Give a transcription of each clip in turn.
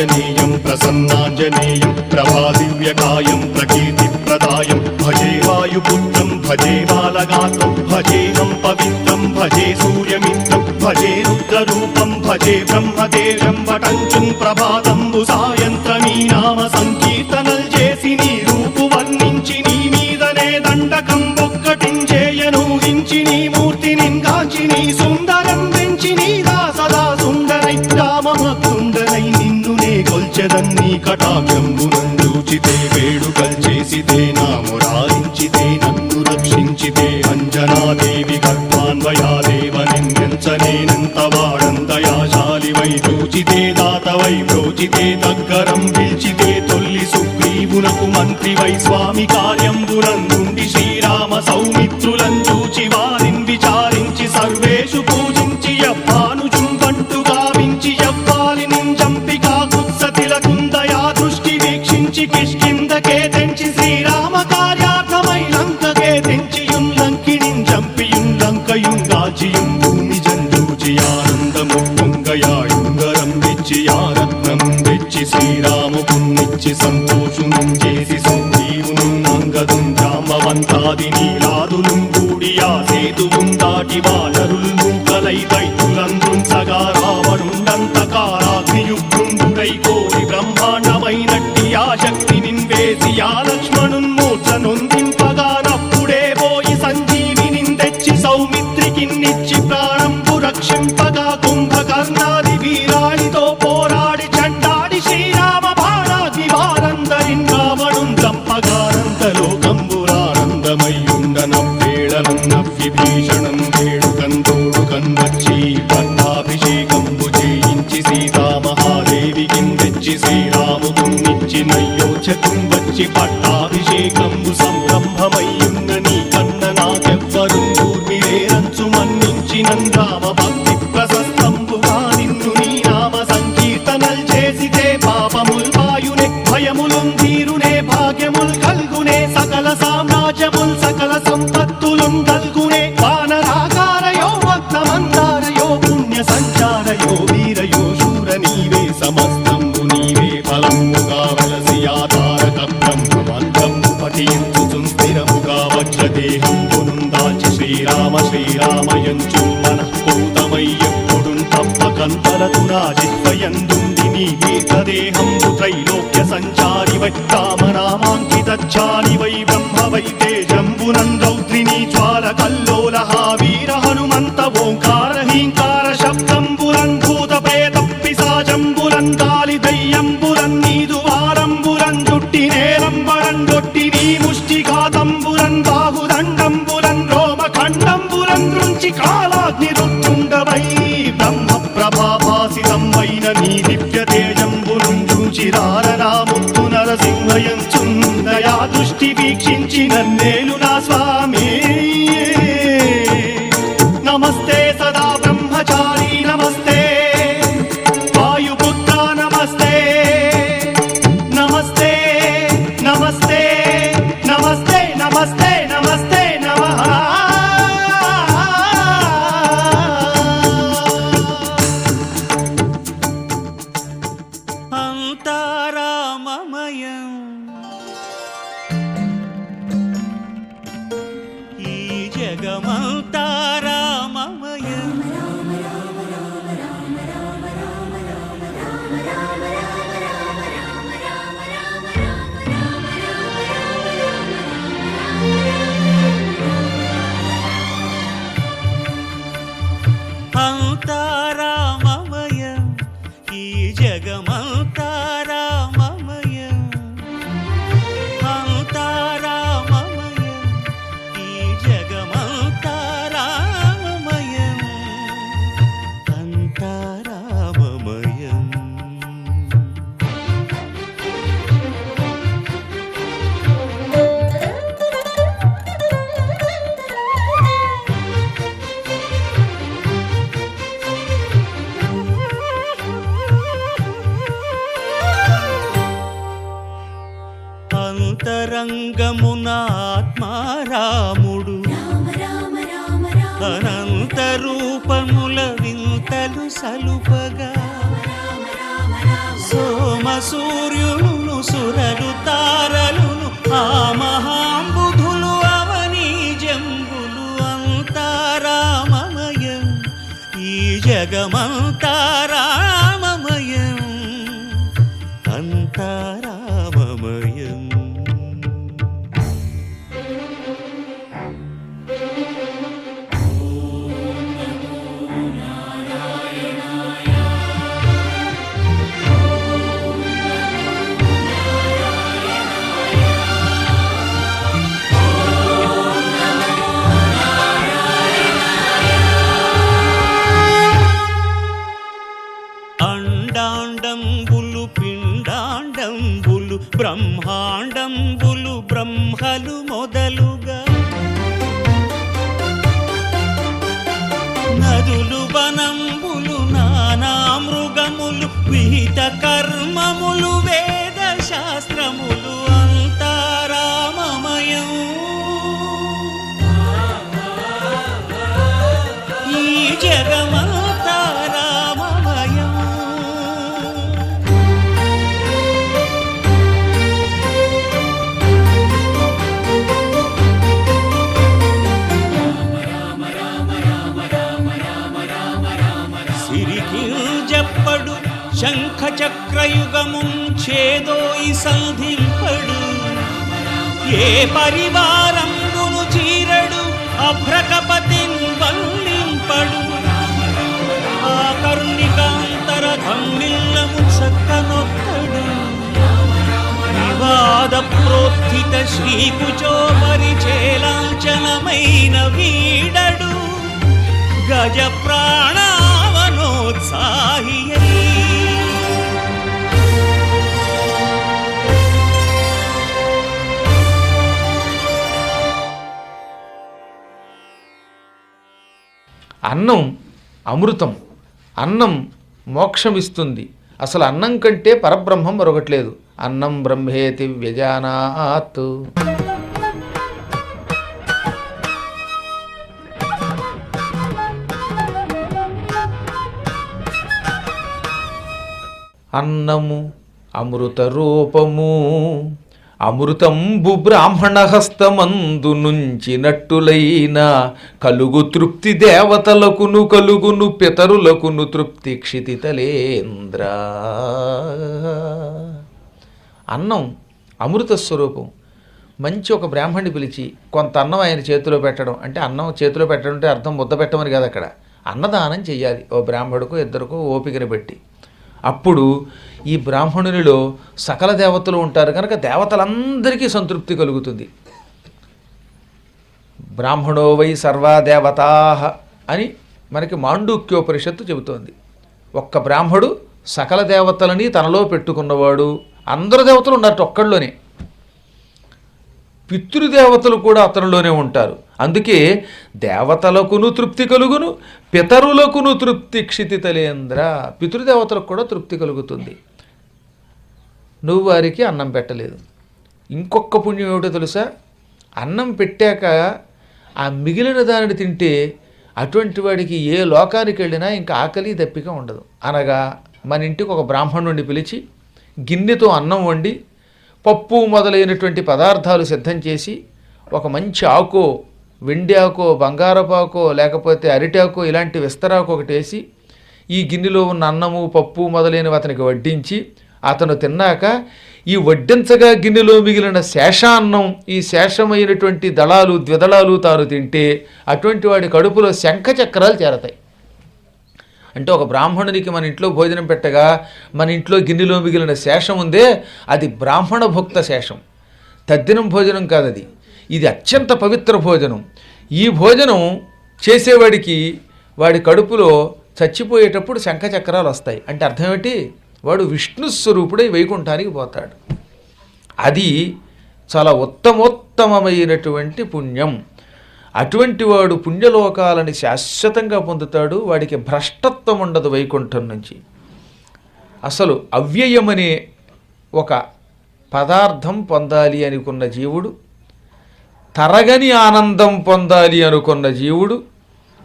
ఆంజనేయం ప్రసన్నాంజనేయం ప్రభాదివ్యకాయం ప్రకీర్తిప్రదాయం భజే వాయుపుత్రం భజే బాలగాత్రం భజేహం పవిత్రం భజే సూర్యమిత్రం భజే రుద్రరూపం భజే బ్రహ్మదేవం వటంచుం ప్రభాతంబు సాయంత్రమీ నామ సంకీర్తనల్ చేసి నీ రూపు వర్ణించి నీ మీదనే దండకం ఒక్కటించేయనూహించి నీ మూర్తిని గాంచి నీ సుందరం పెంచి నీ దాసదా సుందరై రామభక్తుండనై నిన్నునే కొల్చెదన్నీ కటాక్షంబునందూచితే వేడుకల్ చేసితే నా మురారించితే నన్ను రక్షించితే అంజనాదేవి గర్భాన్వయాదేవ నిన్నెంచనేనంత వాడందయాశాలివై చూచితే దాతవై బ్రోచితే దగ్గరం పిలిచితే తొల్లి సుగ్రీవునకు మంత్రివై స్వామి కార్యంబునందుండి శ్రీరామ సౌమిత్రులం చూచి వారిని విచారించి సర్వేషు పూజించి యవ్వానుజుంబంటు గావించి యవ్వాలిని చంపికా కుత్సతిలకుందయా దృష్టి వీక్షించి కిష్కిందకే తెంచి శ్రీరామ కార్యార్థమై లంకకే తెంచియుం లంకిణిం చంపియుం లంకయుం గాచియుం భూమి జందూచి ఆనందము పొంగయాయుంగరం తెచ్చి ఆరత్నం తెచ్చి శ్రీరాముకున్నిచ్చి సంతోషునం చేసి సుగ్రీవును అంగదుం జాంబవంతాది నీలాదులు కూడి ఆ సేతువుం దాటి వానరుల్ మూకలై దైత్యులందృంచగా రావణుండంతకారాగ్నియుగ్రుండుడై కోరి బ్రహ్మాండమైనట్టి ఆ శక్తి నిన్వేసి ఆ లక్ష్మణున్ మూర్ఛ నొందింపగా నప్పుడే పోయి సంజీవిని తెచ్చి సౌమిత్రికిన్నిచ్చి ప్రాణంబు రక్షింపగా కుంభకర్ణాది వీరాళితో పోరాడి చండాడి శ్రీరామ బాణాది వారందరిన్ రావణున్ చంపగానందలోకంబురానందమయ్యుండనవ్వేళనన్నవ్విభీషణం వేడుకందోడుకన్ వచ్చి పట్టాభిషేకంబు చేయించి సీతామహాదేవికిన్ తెచ్చి శ్రీరాముకున్నిచ్చి నయ్యోచకం వచ్చి పట్టాభిషేకంబు సంరంభమయ్యున్న నీ కన్న నాకెవ్వరుం దూర్మిరేరంచు మన్నించినం రామ భక్తి ప్రశస్తంబుగా నిన్ను నీ నామ సంకీర్తనల్ చేసితే పాపముల్ వాయునే భయములుం తీరునే భాగ్యముల్ కల్గునే సకల సామ్రాజ్యముల్ సకల సంపత్తులుం కల్గునే వానరాకారయో భక్తమందారయో పుణ్య సంచారయో వీరయో శూర నీవే సమస్తంబు నీవే ఫలముగా వెలసి ఆధారక బ్రహ్మమంత్రంబు పఠించుచుం స్థిరముగా వజ్రదేహంబునుం దాచి శ్రీరామ శ్రీరామయంచు మనఃపూతమై ఎప్పుడుం తప్పకంతరతు నా జిహ్వయందుండి నీ దీర్ఘదేహంబు త్రైలోక్య సంచారివై రామనామాంకితచ్చారివై బ్రహ్మవై తేజంబునం రౌద్రిణీ జ్వాల కల్లోలహ వీర హనుమంత ఓంకార హీంకార శబ్దంబులం భూత ప్రేత పిశాచంబులం గాలి దయ్యంబులం నీదు వారంబులం జుట్టి నేలంబరం గొట్టి నీ ముష్టిఘాతంబులం బాహుదండంబులం రోమఖండంబులం దృంచి కాలాగ్ని రుత్తుండవై బ్రహ్మ ప్రభాభాసితమైన నీ దివ్య తేజంబులం చూచిరారనాముత్తు నరసింహయంచుందయా దృష్టి వీక్షించి నన్నేలు నా స్వామి నమస్తే సదా బ్రహ్మచారి నమస్తే వాయుపుత్ర నమస్తే నమస్తే నమస్తే నమస్తే నమస్తే నమస్తే నమః అంతారామమయం ఈ జగమంతారామమయం అంతారామమయం ఈ జగమంతారామమయం అంతారామమయం ఈ జగమంతారామమయం అంతారామమయం అంతరంగమున ఆత్మారాముడు అనంత రూపముల వింతలు సలుపగా సోమ సోమ సూర్యులును సురలు తారలును ఆ మహాంబుధులు అవని జంబులు అంతా రామమయం ఈ జగమంతా రామమయం అంతా రామమయం. అండాండంబులు పిండాండంబులు బ్రహ్మాండంబులు బ్రహ్మలు మొదలుగా నదులు వనంబులు నానా మృగములు విహిత కర్మములు వేద శాస్త్రములు అంతా రామమయం ఈ జగమంతా రామమయం. సిరికింజప్పడు శంఖ చక్రయుగముంచేదోయి సంధింపడు ఏ పరివారంబును చీరడు అభ్రకపతిన్ వల్లింపడు ఆ కరుణికాంతర ధమ్మిల్లము చక్కనొక్కడు వివాద ప్రోత్థిత శ్రీకుచో పరిచేలాంచనమైన వీడడు గజ ప్రాణావనోత్సాహియై అన్నం అమృతం, అన్నం మోక్షమిస్తుంది. అసలు అన్నం కంటే పరబ్రహ్మం మరొకట్లేదు. అన్నం బ్రహ్మేతి వ్యజానాత్. అన్నము అమృత రూపము, అమృతంబు బ్రాహ్మణ హస్తమందు నుంచినట్టులైన కలుగు తృప్తి దేవతలకును కలుగును పితరులకును తృప్తి క్షితితలేంద్ర. అన్నం అమృత స్వరూపం. మంచి ఒక బ్రాహ్మణ్ణి పిలిచి కొంత అన్నం ఆయన చేతిలో పెట్టడం అంటే, అన్నం చేతిలో పెట్టడం అంటే అర్థం ముద్ద పెట్టమని కాదు, అక్కడ అన్నదానం చెయ్యాలి. ఓ బ్రాహ్మడుకో ఇద్దరికో ఓపికను పెట్టి. అప్పుడు ఈ బ్రాహ్మణునిలో సకల దేవతలు ఉంటారు కనుక దేవతలందరికీ సంతృప్తి కలుగుతుంది. బ్రాహ్మణో వై సర్వా దేవతా అని మనకి మాండూక్యోపనిషత్తు చెబుతోంది. ఒక్క బ్రాహ్మడు సకల దేవతలని తనలో పెట్టుకున్నవాడు. అందరు దేవతలు ఉన్నట్టు ఒక్కళ్ళలోనే. పితృదేవతలు కూడా అతనిలోనే ఉంటారు. అందుకే దేవతలకును తృప్తి కలుగును, పితరులకును తృప్తి క్షితితలేంద్ర. పితృదేవతలకు కూడా తృప్తి కలుగుతుంది. నువ్వు వారికి అన్నం పెట్టలేదు. ఇంకొక పుణ్యం ఏమిటో తెలుసా? అన్నం పెట్టాక ఆ మిగిలిన దానిని తింటే అటువంటి వాడికి ఏ లోకానికి వెళ్ళినా ఇంకా ఆకలి దప్పిక ఉండదు. అనగా మన ఇంటికి ఒక బ్రాహ్మణుడిని పిలిచి గిన్నెతో అన్నం వండి పప్పు మొదలైనటువంటి పదార్థాలు సిద్ధం చేసి ఒక మంచి ఆకో, వెండి ఆకో, బంగారపాకో, లేకపోతే అరిటాకో, ఇలాంటి విస్తరాకు ఒకటి వేసి ఈ గిన్నెలో ఉన్న అన్నము పప్పు మొదలైనవి అతనికి వడ్డించి అతను తిన్నాక ఈ వడ్డించగా గిన్నెలో మిగిలిన శేషాన్నం, ఈ శేషమైనటువంటి దళాలు ద్విదళాలు తాను తింటే అటువంటి వాడి కడుపులో శంఖ చక్రాలు చేరతాయి. అంటే ఒక బ్రాహ్మణునికి మన ఇంట్లో భోజనం పెట్టగా మన ఇంట్లో గిన్నెలో మిగిలిన శేషం ఉందే, అది బ్రాహ్మణ భుక్త శేషం, తద్దినం భోజనం కాదది. ఇది అత్యంత పవిత్ర భోజనం. ఈ భోజనం చేసేవాడికి వాడి కడుపులో చచ్చిపోయేటప్పుడు శంఖచక్రాలు వస్తాయి. అంటే అర్థం ఏమిటి? వాడు విష్ణు స్వరూపుడై వైకుంఠానికి పోతాడు. అది చాలా ఉత్తమోత్తమమైనటువంటి పుణ్యం. అటువంటి వాడు పుణ్యలోకాలని శాశ్వతంగా పొందుతాడు. వాడికి భ్రష్టత్వం ఉండదు వైకుంఠం నుంచి. అసలు అవ్యయమనే ఒక పదార్థం పొందాలి అనుకున్న జీవుడు, తరగని ఆనందం పొందాలి అనుకున్న జీవుడు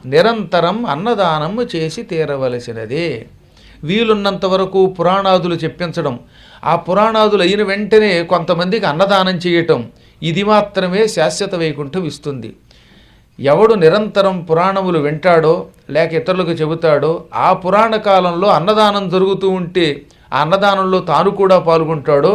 నిరంతరం అన్నదానము చేసి తీరవలసినదే. వీలున్నంత వరకు పురాణాదులు చెప్పించడం, ఆ పురాణాదులు అయిన వెంటనే కొంతమందికి అన్నదానం చేయటం, ఇది మాత్రమే శాశ్వత వైకుంఠం ఇస్తుంది. ఎవడు నిరంతరం పురాణములు వింటాడో లేక ఇతరులకు చెబుతాడో, ఆ పురాణ కాలంలో అన్నదానం జరుగుతూ ఉంటే ఆ అన్నదానంలో తాను కూడా పాల్గొంటాడో